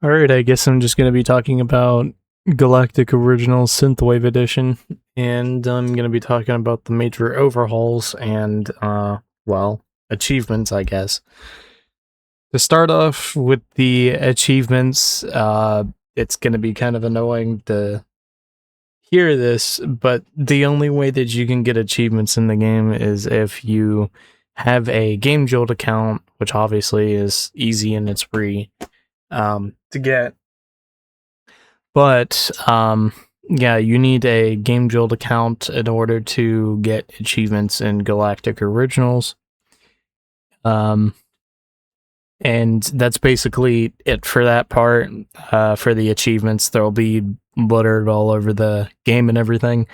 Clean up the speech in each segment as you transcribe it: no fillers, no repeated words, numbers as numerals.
Alright, I guess I'm just going to be talking about Galactic Originals SynthWave Edition, and I'm going to be talking about the major overhauls and, well, achievements, I guess. To start off with the achievements, it's going to be kind of annoying to hear this, but the only way that you can get achievements in the game is if you have a Gamejolt account, which obviously is easy and it's free to get. But yeah, you need a Gamejolt account in order to get achievements in Galactic Originals. And that's basically it for that part. For the achievements, they'll be littered all over the game and everything.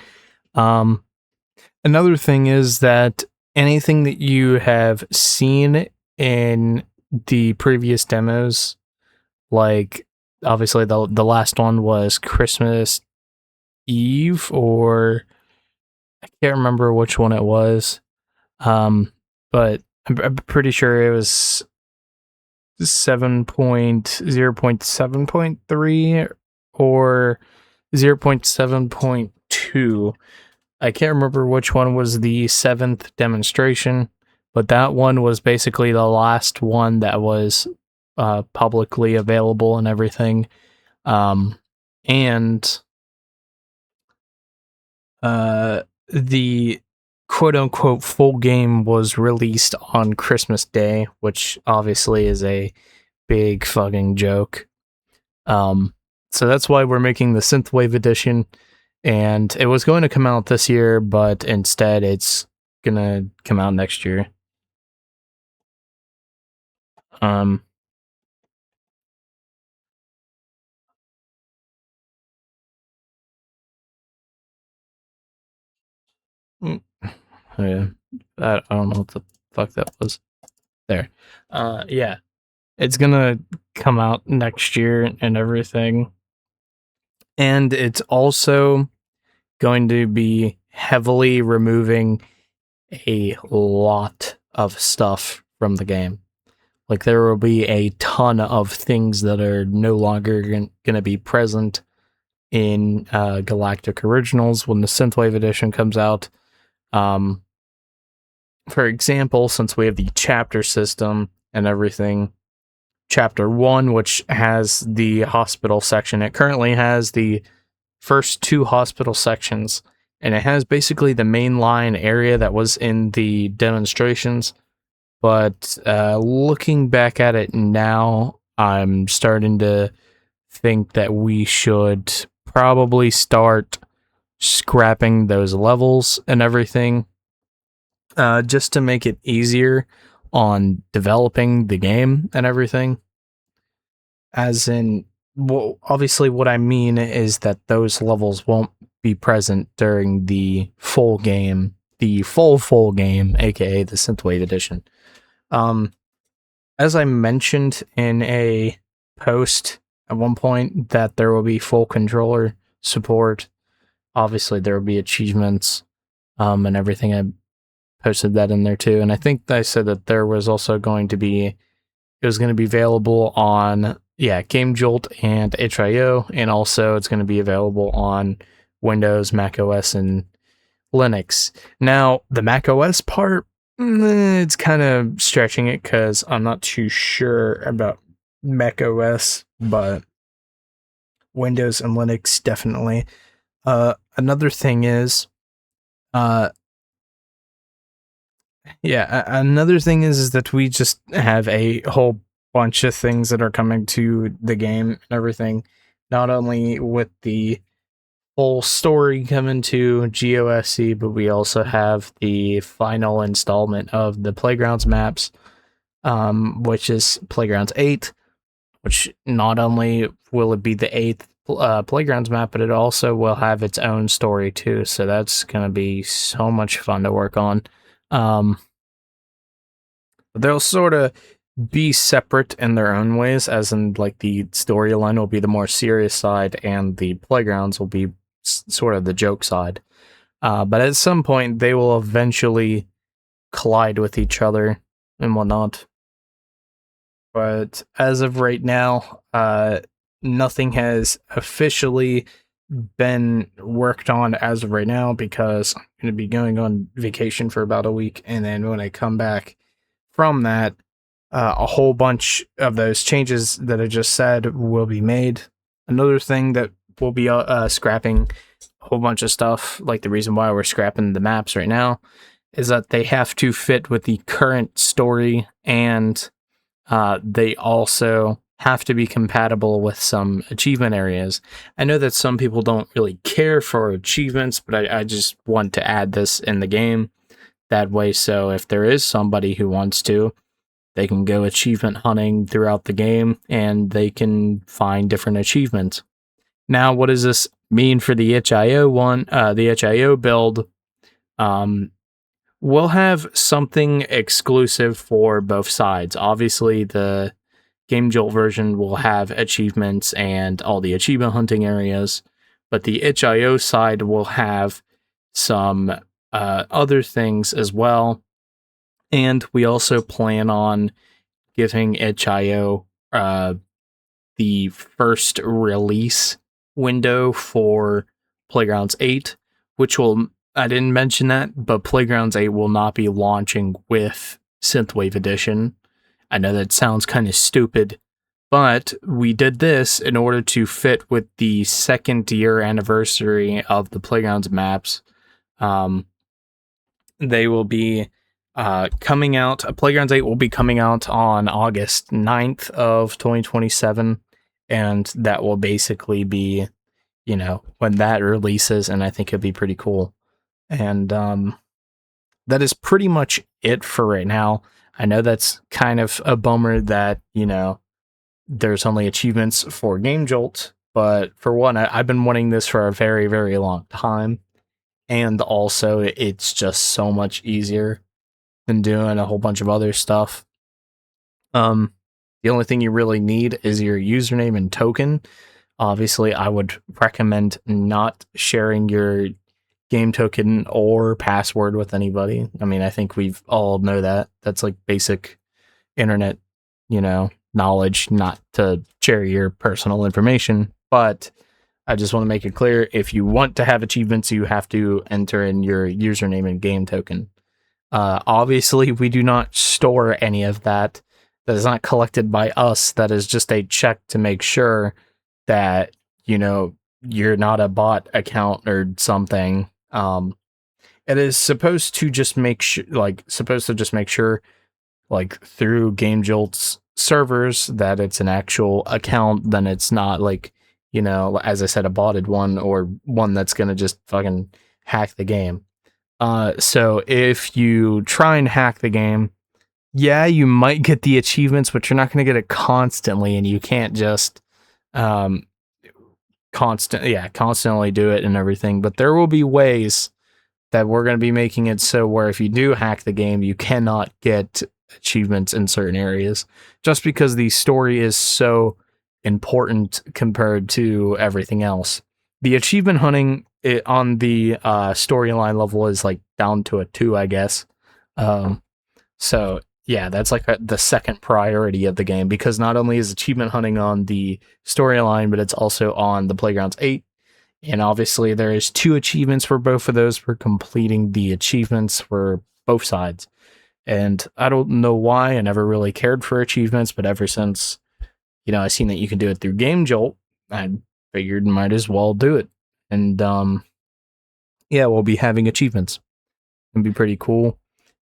Another thing is that anything that you have seen in the previous demos, like obviously the last one was Christmas Eve, or I can't remember which one it was, but I'm pretty sure it was 7.0.7.3 or 0.7.2. I can't remember which one was the 7th demonstration, but that one was basically the last one that was publicly available and everything. And the quote-unquote full game was released on Christmas Day, which obviously is a big fucking joke. So that's why we're making the Synthwave Edition, and it was going to come out this year, but instead it's gonna come out next year. Oh yeah, I don't know what the fuck that was. There. Yeah. It's gonna come out next year and everything. And it's also going to be heavily removing a lot of stuff from the game. Like, there will be a ton of things that are no longer going to be present in Galactic Originals when the Synthwave Edition comes out. For example, since we have the chapter system and everything, Chapter 1, which has the hospital section, it currently has the first 2 hospital sections, and it has basically the main line area that was in the demonstrations. But looking back at it now, I'm starting to think that we should probably start scrapping those levels and everything, just to make it easier on developing the game and everything. As in, well, obviously what I mean is that those levels won't be present during the full game, the full game, aka the Synthwave Edition. As I mentioned in a post at one point, that there will be full controller support. Obviously there will be achievements, and everything. I posted that in there too, and I think I said that there was also going to be, it was going to be available on Gamejolt and itch.io, and also it's going to be available on Windows, Mac OS, and Linux. Now, the Mac OS part, it's kind of stretching it because I'm not too sure about Mac OS, but Windows and Linux definitely. Another thing is, another thing is that we just have a whole bunch of things that are coming to the game and everything. Not only with the full story coming to GOSC, but we also have the final installment of the Playgrounds maps, which is Playgrounds 8, which not only will it be the 8th Playgrounds map, but it also will have its own story too, so that's going to be so much fun to work on. They'll sort of be separate in their own ways, as in, like, the storyline will be the more serious side, and the Playgrounds will be sort of the joke side. But at some point, they will eventually collide with each other and whatnot. But as of right now, nothing has officially been worked on as of right now because I'm going to be going on vacation for about a week, and then when I come back from that, a whole bunch of those changes that I just said will be made. Another thing that we'll be scrapping a whole bunch of stuff, like the reason why we're scrapping the maps right now, is that they have to fit with the current story, and they also have to be compatible with some achievement areas. I know that some people don't really care for achievements, but I just want to add this in the game that way, so if there is somebody who wants to, they can go achievement hunting throughout the game and they can find different achievements. Now, what does this mean for the itch.io one? The itch.io build, we'll have something exclusive for both sides. Obviously, the Gamejolt version will have achievements and all the achievement hunting areas, but the itch.io side will have some other things as well. And we also plan on giving itch.io the first release window for Playgrounds 8, which will, I didn't mention that, but Playgrounds 8 will not be launching with SynthWave Edition. I know that sounds kind of stupid, but we did this in order to fit with the second year anniversary of the Playgrounds maps. They will be coming out. Playgrounds 8 will be coming out on August 9th of 2027, and that will basically be, you know, when that releases, and I think it'd be pretty cool. And that is pretty much it for right now. I know that's kind of a bummer that, you know, there's only achievements for Gamejolt, but for one, I've been wanting this for a very, very long time, and also it's just so much easier than doing a whole bunch of other stuff. The only thing you really need is your username and token. Obviously, I would recommend not sharing your game token or password with anybody. I mean, I think we've all know that. That's like basic internet, you know, knowledge, not to share your personal information. But I just want to make it clear, if you want to have achievements, you have to enter in your username and game token. Obviously, we do not store any of that. That is not collected by us. That is just a check to make sure that, you know, you're not a bot account or something. It is supposed to just make sure, like through Gamejolt's servers, that it's an actual account. Then it's not like, you know, as I said, a botted one or one that's gonna just fucking hack the game. So if you try and hack the game, yeah, you might get the achievements, but you're not going to get it constantly, and you can't just constantly do it and everything. But there will be ways that we're going to be making it so where if you do hack the game, you cannot get achievements in certain areas, just because the story is so important compared to everything else. The achievement hunting on the storyline level is like down to a 2, I guess. So yeah, that's like the second priority of the game, because not only is achievement hunting on the storyline, but it's also on the Playgrounds 8. And obviously there is 2 achievements for both of those for completing the achievements for both sides. And I don't know why, I never really cared for achievements, but ever since, you know, I seen that you can do it through Gamejolt, I figured might as well do it. And yeah, we'll be having achievements. It'll be pretty cool.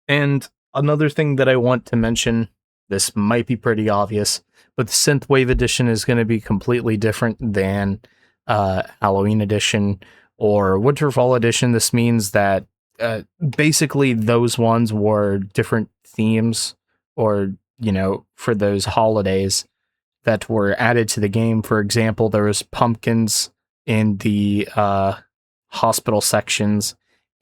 And another thing that I want to mention, this might be pretty obvious, but the SynthWave Edition is going to be completely different than Halloween Edition or Winterfall Edition. This means that basically those ones were different themes, or, you know, for those holidays that were added to the game. For example, there was pumpkins in the hospital sections,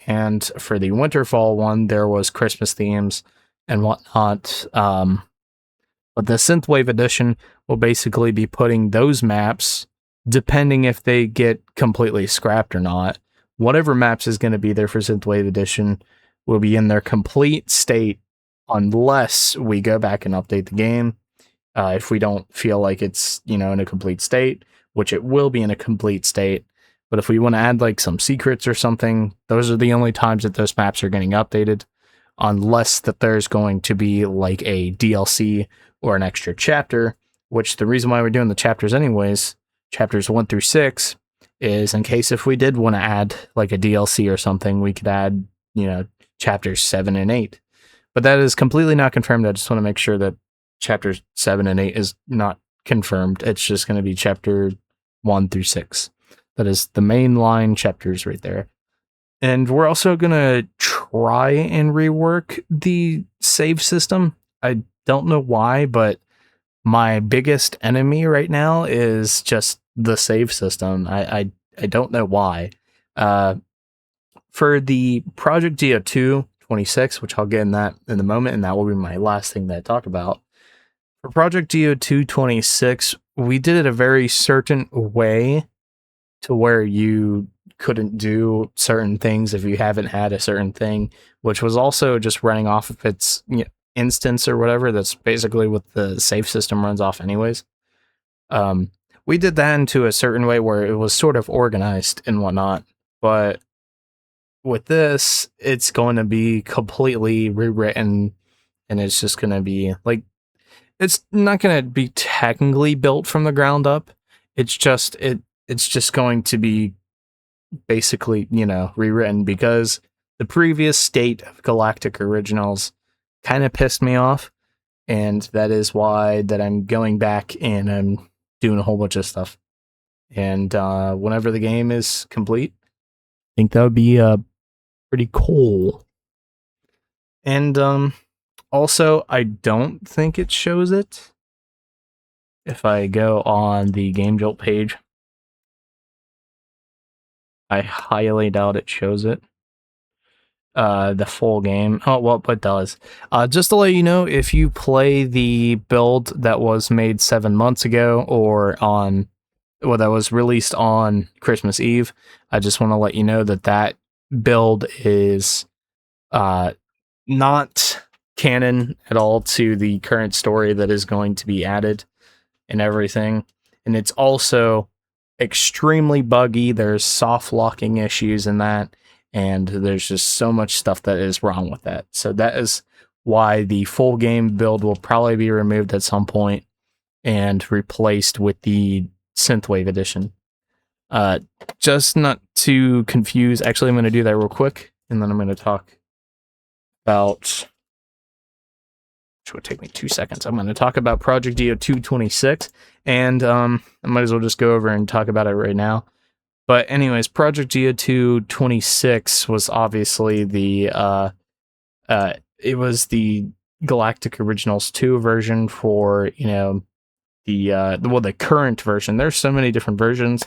and for the Winterfall one, there was Christmas themes and whatnot. But the SynthWave Edition will basically be putting those maps, depending if they get completely scrapped or not. Whatever maps is going to be there for SynthWave Edition will be in their complete state, unless we go back and update the game. if we don't feel like it's, in a complete state, which it will be in a complete state. But if we want to add like some secrets or something, those are the only times that those maps are getting updated, unless that there's going to be like a DLC or an extra chapter, which the reason why we're doing the chapters anyways, chapters 1 through 6, is in case if we did want to add like a DLC or something, we could add, chapters 7 and 8. But that is completely not confirmed. I just want to make sure that chapters 7 and 8 is not confirmed. It's just going to be chapter 1 through 6. That is the mainline chapters right there. And we're also going to try and rework the save system. I don't know why, but my biggest enemy right now is just the save system. I don't know why. For the Project GO2 26, which I'll get in that in a moment, and that will be my last thing that I talk about. For Project GO2 26, we did it a very certain way to where you couldn't do certain things if you haven't had a certain thing, which was also just running off of its instance or whatever. That's basically what the save system runs off anyways. We did that into a certain way where it was sort of organized and whatnot, but with this, it's going to be completely rewritten, and it's just going to be like, it's not going to be technically built from the ground up. It's just going to be basically, rewritten, because the previous state of Galactic Originals kind of pissed me off, and that is why that I'm going back and I'm doing a whole bunch of stuff. And whenever the game is complete, I think that would be pretty cool. And also, I don't think it shows it. If I go on the Gamejolt page, I highly doubt it shows it. The full game. Oh, well, it does. Just to let you know, if you play the build that was made 7 months ago, or that was released on Christmas Eve, I just want to let you know that build is not canon at all to the current story that is going to be added and everything. And it's also extremely buggy. There's soft locking issues in that, and there's just so much stuff that is wrong with that. So that is why the full game build will probably be removed at some point and replaced with the SynthWave Edition. Just not to confuse, actually I'm going to do that real quick, and then I'm going to talk about, which would take me 2 seconds. I'm going to talk about Project GO2 26, and I might as well just go over and talk about it right now. But anyways, Project GO2 26 was obviously it was the Galactic Originals 2 version for, the current version. There's so many different versions,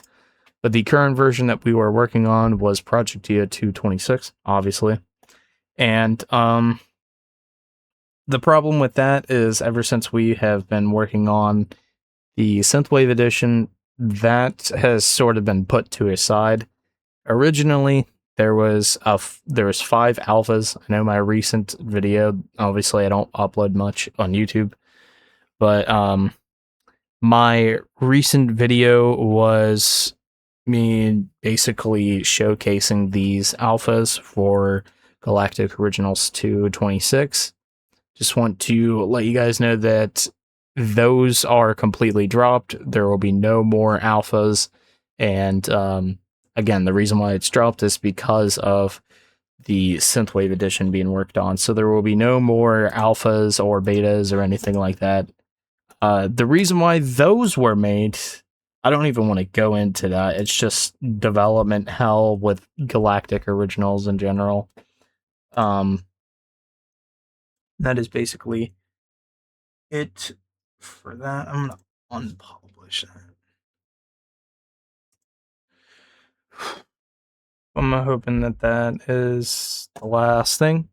but the current version that we were working on was Project GO2 26, obviously. And the problem with that is, ever since we have been working on the SynthWave Edition, that has sort of been put to a side. Originally, there was 5 alphas. I know my recent video, obviously I don't upload much on YouTube, but my recent video was me basically showcasing these alphas for Galactic Originals 226. Just want to let you guys know that those are completely dropped. There will be no more alphas, and again, the reason why it's dropped is because of the SynthWave Edition being worked on. So there will be no more alphas or betas or anything like that. The reason why those were made, I don't even want to go into that. It's just development hell with Galactic Originals in general. That is basically it for that. I'm gonna unpublish that. I'm hoping that is the last thing,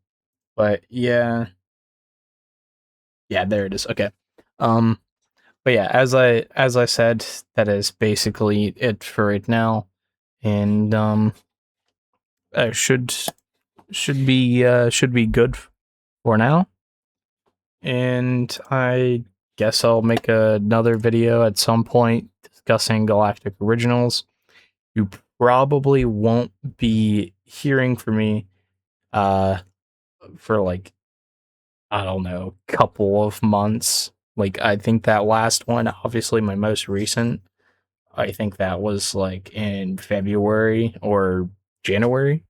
but yeah, there it is. Okay. But yeah, as I said, that is basically it for right now, and should be good for now. And I guess I'll make another video at some point discussing Galactic Originals. You probably won't be hearing from me for like, I don't know, couple of months. Like, I think that last one, obviously my most recent, I think that was like in February or January.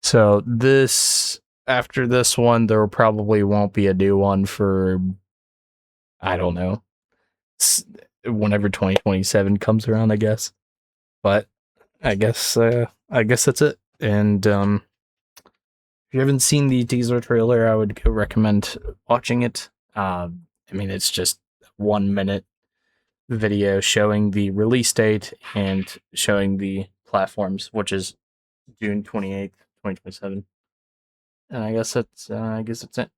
So after this one, there probably won't be a new one for, I don't know, whenever 2027 comes around, I guess. But I guess that's it. And if you haven't seen the teaser trailer, I would recommend watching it. I mean, it's just 1 minute video showing the release date and showing the platforms, which is June 28th, 2027. And I guess that's it.